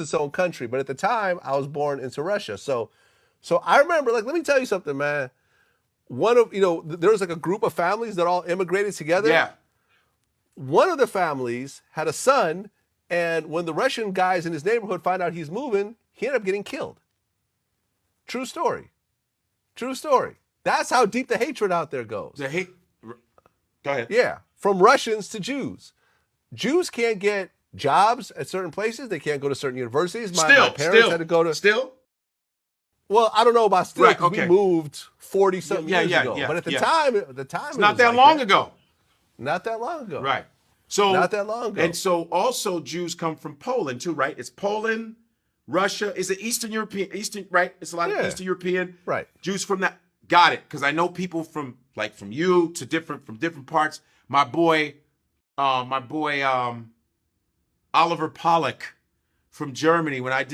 its own country. But at the time, I was born into Russia. So I remember, like, let me tell you something, man. One of, there was like a group of families that all immigrated together. Yeah. One of the families had a son, and when the Russian guys in his neighborhood find out he's moving, he ended up getting killed. True story. True story. That's how deep the hatred out there goes. The hate. Go ahead. Yeah, from Russians to Jews. Jews can't get jobs at certain places. They can't go to certain universities. My parents had to go to. Still? Well, I don't know about still, Right, because okay. we moved 40-something years ago. Yeah, But at the yeah. time, it It's was not that like long that. ago. Not that long ago. Right. So Not that long ago. And so also Jews come from Poland too, right? It's Poland, Russia. Is it Eastern European? Right? It's a lot of Eastern European. Right. Jews from that. Got it. Because I know people from you to different parts. My boy, Oliver Pollock from Germany. When I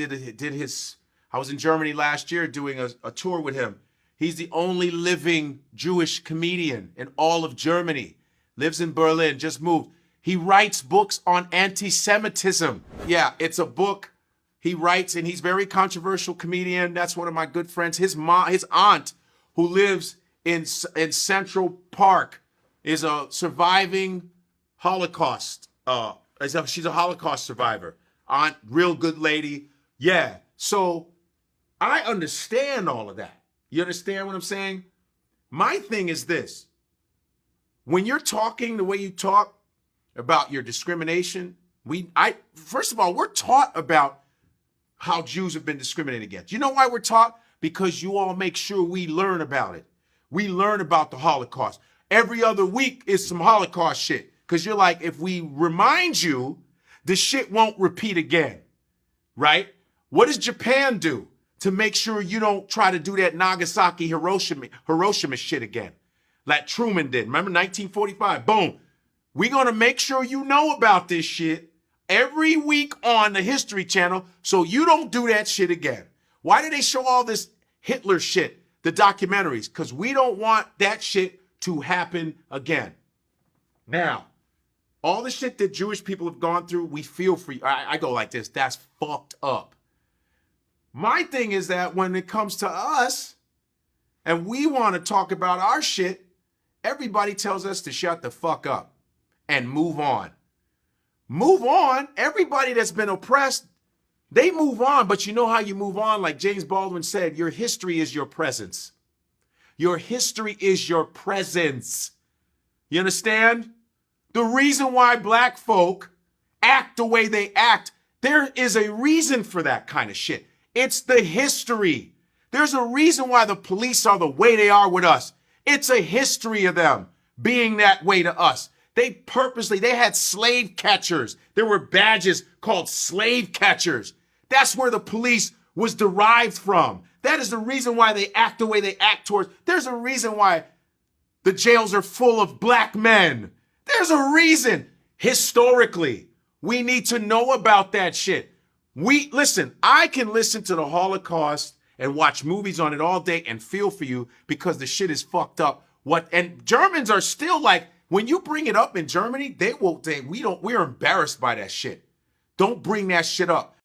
I was in Germany last year doing a tour with him. He's the only living Jewish comedian in all of Germany. Lives in Berlin, just moved. He writes books on anti-Semitism. Yeah, it's a book he writes, and he's a very controversial comedian. That's one of my good friends. His aunt, who lives in Central Park, is a surviving Holocaust. She's a Holocaust survivor. Aunt, real good lady. Yeah, so I understand all of that. You understand what I'm saying? My thing is this. When you're talking the way you talk about your discrimination, first of all, we're taught about how Jews have been discriminated against. You know why we're taught? Because you all make sure we learn about it. We learn about the Holocaust. Every other week is some Holocaust shit. Because you're like, if we remind you, the shit won't repeat again. Right? What does Japan do to make sure you don't try to do that Nagasaki, Hiroshima shit again? Like Truman did. Remember 1945? Boom. We're going to make sure you know about this shit every week on the History Channel so you don't do that shit again. Why do they show all this Hitler shit, the documentaries? Because we don't want that shit to happen again. Now, all the shit that Jewish people have gone through, we feel for you. I go like this. That's fucked up. My thing is that when it comes to us and we want to talk about our shit, everybody tells us to shut the fuck up and move on. Move on. Everybody that's been oppressed, they move on. But you know how you move on? Like James Baldwin said, your history is your presence. Your history is your presence. You understand? The reason why black folk act the way they act, there is a reason for that kind of shit. It's the history. There's a reason why the police are the way they are with us. It's a history of them being that way to us. They had slave catchers. There were badges called slave catchers. That's where the police was derived from. That is the reason why they act the way they act towards. There's a reason why the jails are full of black men. There's a reason. Historically, we need to know about that shit. Listen, I can listen to the Holocaust and watch movies on it all day and feel for you because the shit is fucked up. And Germans are still like, when you bring it up in Germany, we're embarrassed by that shit. Don't bring that shit up.